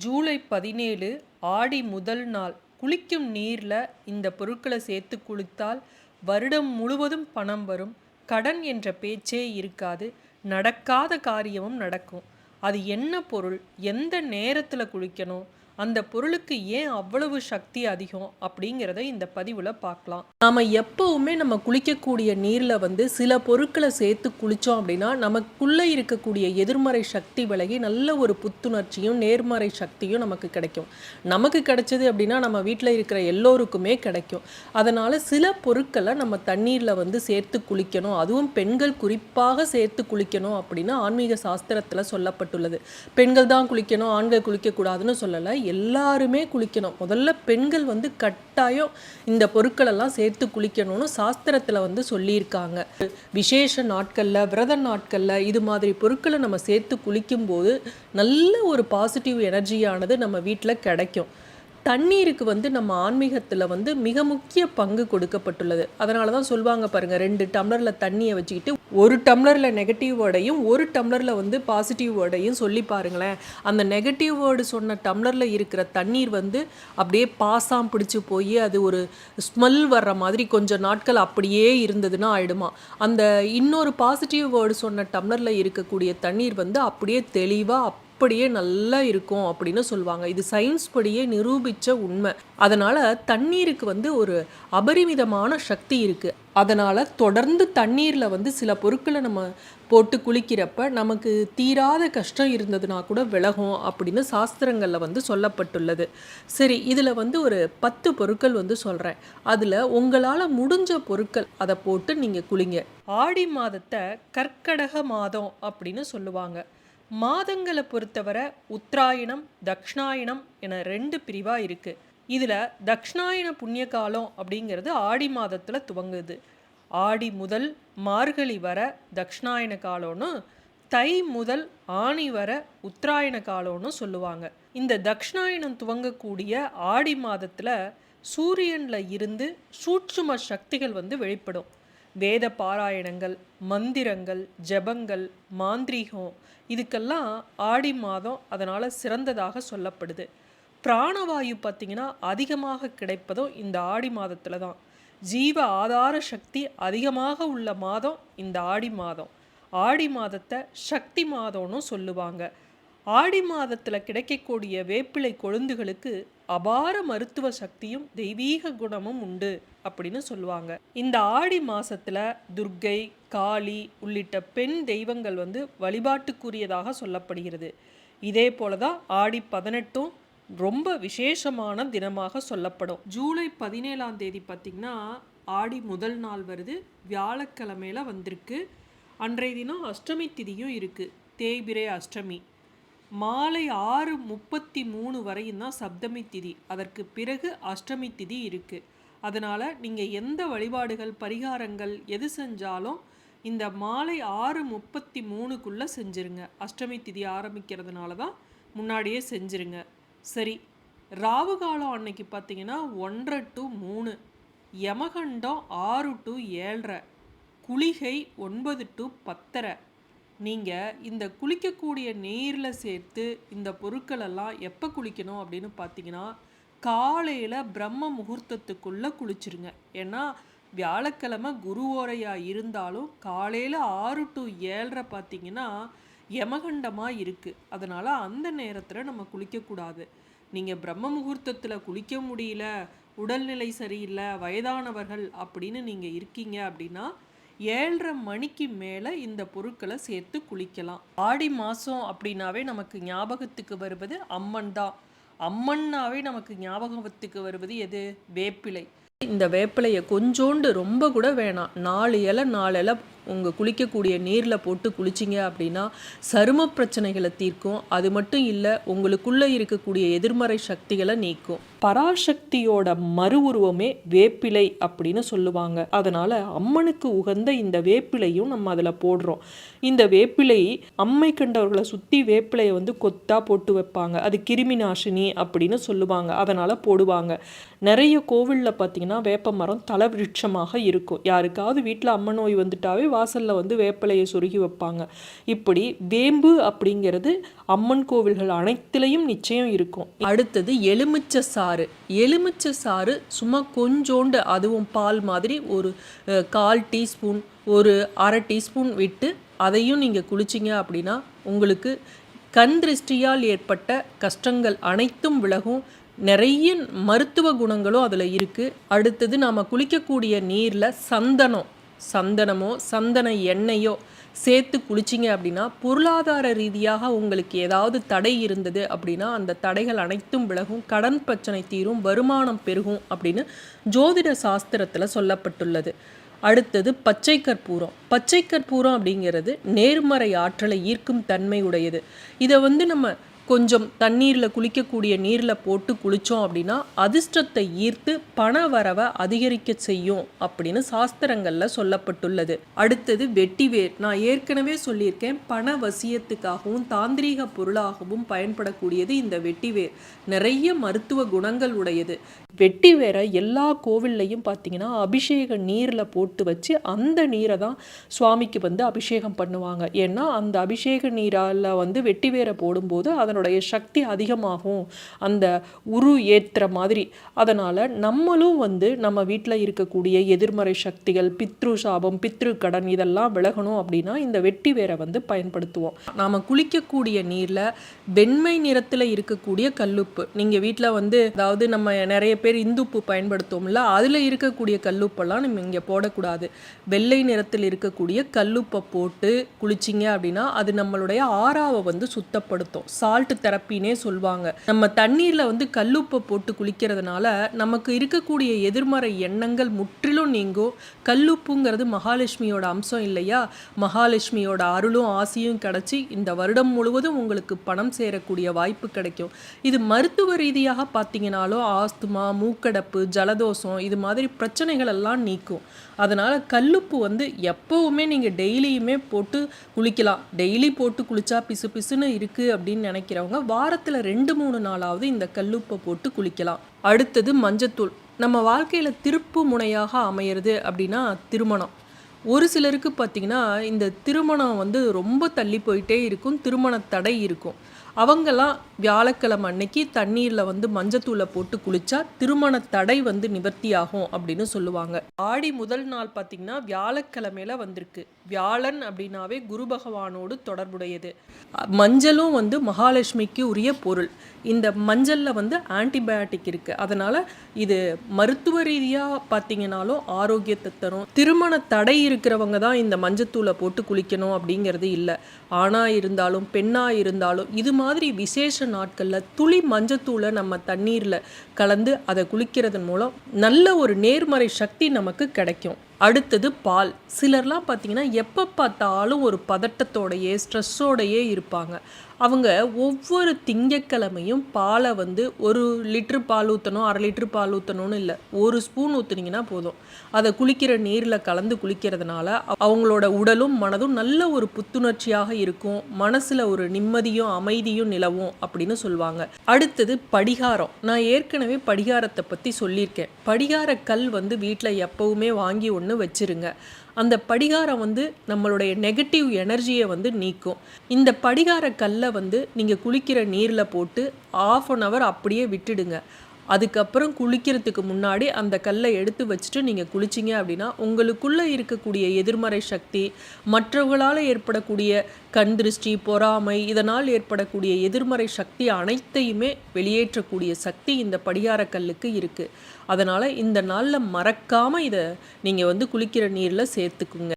ஜூலை 17 ஆடி முதல் நாள் குளிக்கும் நீரில் இந்த பொருட்களை சேர்த்து குளித்தால் வருடம் முழுவதும் பணம் வரும். கடன் என்ற பேச்சே இருக்காது. நடக்காத காரியமும் நடக்கும். அது என்ன பொருள், எந்த நேரத்தில் குளிக்கணும், அந்த பொருளுக்கு ஏன் அவ்வளவு சக்தி அதிகம் அப்படிங்கிறத இந்த பதிவில் பார்க்கலாம். நாம் எப்போவுமே நம்ம குளிக்கக்கூடிய நீரில் சில பொருட்களை சேர்த்து குளித்தோம் அப்படின்னா நமக்குள்ளே இருக்கக்கூடிய எதிர்மறை சக்தி விலகி நல்ல ஒரு புத்துணர்ச்சியும் நேர்மறை சக்தியும் நமக்கு கிடைக்கும். நமக்கு கிடைச்சது அப்படின்னா நம்ம வீட்டில் இருக்கிற எல்லோருக்குமே கிடைக்கும். அதனால் சில பொருட்களை நம்ம தண்ணீரில் சேர்த்து குளிக்கணும், அதுவும் பெண்கள் குறிப்பாக சேர்த்து குளிக்கணும் அப்படின்னு ஆன்மீக சாஸ்திரத்தில் சொல்லப்பட்டுள்ளது. பெண்கள் தான் குளிக்கணும், ஆண்கள் குளிக்கக்கூடாதுன்னு சொல்லலை, எல்லாருமே குளிக்கணும். முதல்ல பெண்கள் கட்டாயம் இந்த பொருட்களெல்லாம் சேர்த்து குளிக்கணும்னு சாஸ்திரத்தில் சொல்லியிருக்காங்க. விசேஷ நாட்களில், விரத நாட்களில் இது மாதிரி பொருட்களை நம்ம சேர்த்து குளிக்கும்போது நல்ல ஒரு பாசிட்டிவ் எனர்ஜியானது நம்ம வீட்டில் கிடைக்கும். தண்ணீருக்கு நம்ம ஆன்மீகத்தில் மிக முக்கிய பங்கு கொடுக்கப்பட்டுள்ளது. அதனால தான் சொல்லுவாங்க பாருங்கள், 2 டம்ளரில் தண்ணியை வச்சுக்கிட்டு 1 டம்ளரில் நெகட்டிவ் வேர்டையும் 1 டம்ளரில் பாசிட்டிவ் வேர்டையும் சொல்லி பாருங்களேன். அந்த நெகட்டிவ் வேர்டு சொன்ன டம்ளரில் இருக்கிற தண்ணீர் அப்படியே பாசாம் பிடிச்சி போய் அது ஒரு ஸ்மெல் வர்ற மாதிரி கொஞ்சம் நாட்கள் அப்படியே இருந்ததுன்னா ஆயிடுமா. அந்த இன்னொரு பாசிட்டிவ் வேர்டு சொன்ன டம்ளரில் இருக்கக்கூடிய தண்ணீர் அப்படியே தெளிவாக அப்படியே நல்லா இருக்கும் அப்படின்னு சொல்லுவாங்க. இது சயின்ஸ் படியே நிரூபித்த உண்மை. அதனால் தண்ணீருக்கு ஒரு அபரிமிதமான சக்தி இருக்குது. அதனால் தொடர்ந்து தண்ணீரில் சில பொருட்களை நம்ம போட்டு குளிக்கிறப்ப நமக்கு தீராத கஷ்டம் இருந்ததுன்னா கூட விலகும் அப்படின்னு சாஸ்திரங்களில் சொல்லப்பட்டுள்ளது. சரி, இதில் ஒரு 10 பொருட்கள் சொல்கிறேன். அதில் உங்களால் முடிஞ்ச பொருட்கள் அதை போட்டு நீங்கள் குளிங்க. ஆடி மாதத்தை கர்க்கடக மாதம் அப்படின்னு சொல்லுவாங்க. மாதங்களை பொறுத்தவரை உத்தராயணம், தக்ஷணாயணம் என 2 பிரிவாக இருக்குது. இதில் தக்ஷணாயன புண்ணிய காலம் அப்படிங்கிறது ஆடி மாதத்தில் துவங்குது. ஆடி முதல் மார்கழி வர தக்ஷணாயன காலம்னு, தை முதல் ஆணி வர உத்தராயண காலம்னு சொல்லுவாங்க. இந்த தக்ஷணாயனம் துவங்கக்கூடிய ஆடி மாதத்தில் சூரியனில் இருந்து சூட்சும சக்திகள் வெளிப்படும். வேத பாராயணங்கள், மந்திரங்கள், ஜபங்கள், மாந்திரீகம் இதுக்கெல்லாம் ஆடி மாதம் அதனால் சிறந்ததாக சொல்லப்படுது. பிராணவாயு பார்த்திங்கன்னா அதிகமாக கிடைப்பதும் இந்த ஆடி மாதத்தில் தான். ஜீவ ஆதார சக்தி அதிகமாக உள்ள மாதம் இந்த ஆடி மாதம். ஆடி மாதத்தை சக்தி மாதம்னு சொல்லுவாங்க. ஆடி மாதத்தில் கிடைக்கக்கூடிய வேப்பிலை கொழுந்துகளுக்கு அபார மருத்துவ சக்தியும் தெய்வீக குணமும் உண்டு அப்படின்னு சொல்லுவாங்க. இந்த ஆடி மாசத்துல துர்க்கை, காளி உள்ளிட்ட பெண் தெய்வங்கள் வழிபாட்டுக்குரியதாக சொல்லப்படுகிறது. இதே போலதான் ஆடி 18 ரொம்ப விசேஷமான தினமாக சொல்லப்படும். ஜூலை 17ஆம் தேதி பார்த்திங்கன்னா ஆடி முதல் நாள் வருது, வியாழக்கிழமையில வந்திருக்கு. அன்றைய தினம் அஷ்டமி திதியும் இருக்கு, தேய்பிரை அஷ்டமி. மாலை 6:33 வரையும் தான் சப்தமி திதி. அதற்கு பிறகு அஷ்டமி திதி இருக்குது. அதனால் நீங்கள் எந்த வழிபாடுகள், பரிகாரங்கள் எது செஞ்சாலும் இந்த மாலை 6:33க்குள்ளே செஞ்சுருங்க. அஷ்டமி திதி ஆரம்பிக்கிறதுனால தான் முன்னாடியே செஞ்சுருங்க. சரி, ராவு காலம் அன்னைக்கு பார்த்தீங்கன்னா 1:30 to 3, யமகண்டம் 6 to 7:30, குளிகை 9 to 10:30. நீங்கள் இந்த குளிக்கக்கூடிய நீரில் சேர்த்து இந்த பொருட்களெல்லாம் எப்போ குளிக்கணும் அப்படின்னு பார்த்தீங்கன்னா காலையில் பிரம்ம முகூர்த்தத்துக்குள்ளே குளிச்சிருங்க. ஏன்னா வியாழக்கிழமை குரு ஓரையாக இருந்தாலும் காலையில் 6 to 7:30 பார்த்தீங்கன்னா யமகண்டமாக இருக்குது. அதனால் அந்த நேரத்தில் நம்ம குளிக்கக்கூடாது. நீங்கள் பிரம்ம முகூர்த்தத்தில் குளிக்க முடியல, உடல்நிலை சரியில்லை, வயதானவர்கள் அப்படின்னு நீங்கள் இருக்கீங்க அப்படின்னா 7:30 மணிக்கு மேலே இந்த பொருட்களை சேர்த்து குளிக்கலாம். ஆடி மாதம் அப்படின்னாவே நமக்கு ஞாபகத்துக்கு வருவது அம்மன் தான். அம்மன்னாவே நமக்கு ஞாபகத்துக்கு வருவது எது? வேப்பிலை. இந்த வேப்பிலையை கொஞ்சோண்டு, ரொம்ப கூட வேணாம், 4 இலை 4 இலை உங்கள் குளிக்கக்கூடிய நீரில் போட்டு குளிச்சிங்க அப்படின்னா சரும பிரச்சனைகளை தீர்க்கும். அது மட்டும் இல்லை, உங்களுக்குள்ளே இருக்கக்கூடிய எதிர்மறை சக்திகளை நீக்கும். பராசக்தியோட மறு உருவமே வேப்பிலை அப்படின்னு சொல்லுவாங்க. அதனால் அம்மனுக்கு உகந்த இந்த வேப்பிலையும் நம்ம அதில் போடுறோம். இந்த வேப்பிலை அம்மை கண்டவர்களை சுற்றி வேப்பிலையை கொத்தா போட்டு வைப்பாங்க. அது கிருமி நாசினி அப்படின்னு சொல்லுவாங்க. அதனால் போடுவாங்க. நிறைய கோவிலில் பார்த்திங்கன்னா வேப்ப மரம் தலை விருட்சமாக இருக்கும். யாருக்காவது வீட்டில் அம்மன் நோய் வந்துட்டாவே வாசலில் வந்து வேப்பிலையை சொருகி வைப்பாங்க. இப்படி வேம்பு அப்படிங்கிறது அம்மன் கோவில்கள் அனைத்துலேயும் நிச்சயம் இருக்கும். அடுத்தது எலுமிச்சை சாறு. எலுமிச்சை சாறு சும்மா கொஞ்சோண்டு, அதுவும் பால் மாதிரி ஒரு 1/4 டீஸ்பூன், ஒரு 1/2 டீஸ்பூன் விட்டு அதையும் நீங்கள் குளிச்சிங்க அப்படின்னா உங்களுக்கு கண் திருஷ்டியால் ஏற்பட்ட கஷ்டங்கள் அனைத்தும் விலகும். நிறைய மருத்துவ குணங்களும் அதில் இருக்குது. அடுத்தது நாம் குளிக்கக்கூடிய நீரில் சந்தனமோ சந்தன எண்ணெயோ சேர்த்து குளிச்சிங்க அப்படின்னா பொருளாதார ரீதியாக உங்களுக்கு ஏதாவது தடை இருந்தது அப்படின்னா அந்த தடைகள் அனைத்தும் விலகும், கடன் பிரச்சனை தீரும், வருமானம் பெருகும் அப்படின்னு ஜோதிட சாஸ்திரத்தில் சொல்லப்பட்டுள்ளது. அடுத்தது பச்சை கற்பூரம். பச்சை கற்பூரம் அப்படிங்கிறது நேர்மறை ஆற்றலை ஈர்க்கும் தன்மை உடையது. இதை வந்து நம்ம கொஞ்சம் தண்ணீரில் குளிக்கக்கூடிய நீரில் போட்டு குளித்தோம் அப்படின்னா அதிர்ஷ்டத்தை ஈர்த்து பண வரவை அதிகரிக்க செய்யும் அப்படின்னு சாஸ்திரங்களில் சொல்லப்பட்டுள்ளது. அடுத்தது வெட்டிவேர். நான் ஏற்கனவே சொல்லியிருக்கேன், பண வசியத்துக்காகவும் தாந்திரீக பொருளாகவும் பயன்படக்கூடியது இந்த வெட்டிவேர். நிறைய மருத்துவ குணங்கள் உடையது. வெட்டிவேரை எல்லா கோவில்லையும் பார்த்தீங்கன்னா அபிஷேக நீரில் போட்டு வச்சு அந்த நீரை தான் சுவாமிக்கு வந்து அபிஷேகம் பண்ணுவாங்க. ஏன்னா அந்த அபிஷேக நீரால் வந்து வெட்டிவேரை போடும்போது அதனுடைய சக்தி அதிகமாகும், அந்த ஏற்றுற மாதிரி. அதனால் நம்மளும் வந்து நம்ம வீட்டில் இருக்கக்கூடிய எதிர்மறை சக்திகள், பித்ரு சாபம், பித்ரு கடன் இதெல்லாம் விலகணும் அப்படின்னா இந்த வெட்டிவேரை வந்து பயன்படுத்துவோம். நாம் குளிக்கக்கூடிய நீரில் வெண்மை நிறத்தில் இருக்கக்கூடிய கல்லுப்பு, நீங்கள் வீட்டில் வந்து அதாவது நம்ம நிறைய பேர் இந்துப்பு பயன்படுத்துவோம்ல, அதில் இருக்கக்கூடிய கல்லுப்பெல்லாம் நம்ம இங்கே போடக்கூடாது. வெள்ளை நிறத்தில் இருக்கக்கூடிய கல்லுப்பை போட்டு குளிச்சிங்க அப்படின்னா அது நம்மளுடைய ஆறாவை வந்து சுத்தப்படுத்தும். சால்ட் தெரப்பினே சொல்லுவாங்க. நம்ம தண்ணீரில் வந்து கல்லுப்பை போட்டு குளிக்கிறதுனால நமக்கு இருக்கக்கூடிய எதிர்மறை எண்ணங்கள் முற்றிலும் நீங்கும். கல்லுப்புங்கிறது மகாலட்சுமியோட அம்சம் இல்லையா? மகாலட்சுமியோட அருளும் ஆசியும் கிடச்சி இந்த வருடம் முழுவதும் உங்களுக்கு பணம் சேரக்கூடிய வாய்ப்பு கிடைக்கும். இது மருத்துவ ரீதியாக பார்த்தீங்கன்னாலும் ஆஸ்துமா, மூக்கடப்பு, ஜலதோஷம் இது மாதிரி பிரச்சனைகள் எல்லாம் நீக்கும். அதனால் கல்லுப்பு வந்து எப்போவுமே நீங்கள் டெய்லியுமே போட்டு குளிக்கலாம். டெய்லி போட்டு குளித்தா பிசு பிசுன்னு இருக்குது அப்படின்னு நினைக்கிறவங்க வாரத்தில் 2-3 நாளாவது இந்த கல்லுப்பை போட்டு குளிக்கலாம். அடுத்தது மஞ்சத்தூள். நம்ம வாழ்க்கையில் திருப்பு முனையாக அமையிறது அப்படின்னா திருமணம். ஒரு சிலருக்கு பார்த்திங்கன்னா இந்த திருமணம் வந்து ரொம்ப தள்ளி போயிட்டே இருக்கும், திருமண தடை இருக்கும். அவங்கெல்லாம் வியாழக்கிழமை அன்னைக்கு தண்ணீரில் வந்து மஞ்சத்தூளை போட்டு குளித்தா திருமண தடை வந்து நிவர்த்தி ஆகும் அப்படின்னு சொல்லுவாங்க. ஆடி முதல் நாள் பார்த்திங்கன்னா வியாழக்கிழமையில வந்திருக்கு. வியாழன் அப்படின்னாவே குரு பகவானோடு தொடர்புடையது. மஞ்சளும் வந்து மகாலட்சுமிக்கு உரிய பொருள். இந்த மஞ்சளில் வந்து ஆன்டிபயாட்டிக் இருக்குது. அதனால் இது மருத்துவ ரீதியாக பார்த்தீங்கன்னாலும் ஆரோக்கியத்தை தரும். திருமண தடை இருக்கிறவங்க தான் இந்த மஞ்சத்தூளை போட்டு குளிக்கணும் அப்படிங்கிறது இல்லை. ஆணாக இருந்தாலும் பெண்ணாக இருந்தாலும் இது மாதிரி விசேஷ நாட்களில் துளி மஞ்சத்தூளை நம்ம தண்ணீரில் கலந்து அதை குளிக்கிறதன் மூலம் நல்ல ஒரு நேர்மறை சக்தி நமக்கு கிடைக்கும். அடுத்தது பால். சிலர்லாம் பார்த்தீங்கன்னா எப்போ பார்த்தாலும் ஒரு பதட்டத்தோடையே ஸ்ட்ரெஸ்ஸோடையே இருப்பாங்க. அவங்க ஒவ்வொரு திங்கட்கிழமையும் பாலை வந்து 1 லிட்டரு பால் ஊற்றணும், 1/2 லிட்டரு பால் ஊற்றணும்னு இல்லை, 1 ஸ்பூன் ஊற்றுனீங்கன்னா போதும். அதை குளிக்கிற நீரில் கலந்து குளிக்கிறதுனால அவங்களோட உடலும் மனதும் நல்ல ஒரு புத்துணர்ச்சியாக இருக்கும். மனசில் ஒரு நிம்மதியும் அமைதியும் நிலவும் அப்படின்னு சொல்லுவாங்க. அடுத்தது படிகாரம். நான் ஏற்கனவே படிகாரத்தை பற்றி சொல்லியிருக்கேன். படிகார கல் வந்து வீட்டில் எப்போவுமே வாங்கி ஒன்று வச்சிருங்க. அந்த படிகாரம் வந்து நம்மளுடைய நெகட்டிவ் எனர்ஜியை வந்து நீக்கும். இந்த படிகார கல்லை வந்து நீங்கள் குளிக்கிற நீரில் போட்டு 1/2 hour அப்படியே விட்டுடுங்க. அதுக்கப்புறம் குளிக்கிறதுக்கு முன்னாடி அந்த கல்லை எடுத்து வச்சுட்டு நீங்கள் குளிச்சிங்க அப்படின்னா உங்களுக்குள்ளே இருக்கக்கூடிய எதிர்மறை சக்தி, மற்றவர்களால் ஏற்படக்கூடிய கண் திருஷ்டி, பொறாமை, இதனால் ஏற்படக்கூடிய எதிர்மறை சக்தி அனைத்தையுமே வெளியேற்றக்கூடிய சக்தி இந்த படிகார கல்லுக்கு இருக்குது. அதனால் இந்த நாளில் மறக்காமல் இதை நீங்கள் வந்து குளிக்கிற நீரில் சேர்த்துக்குங்க.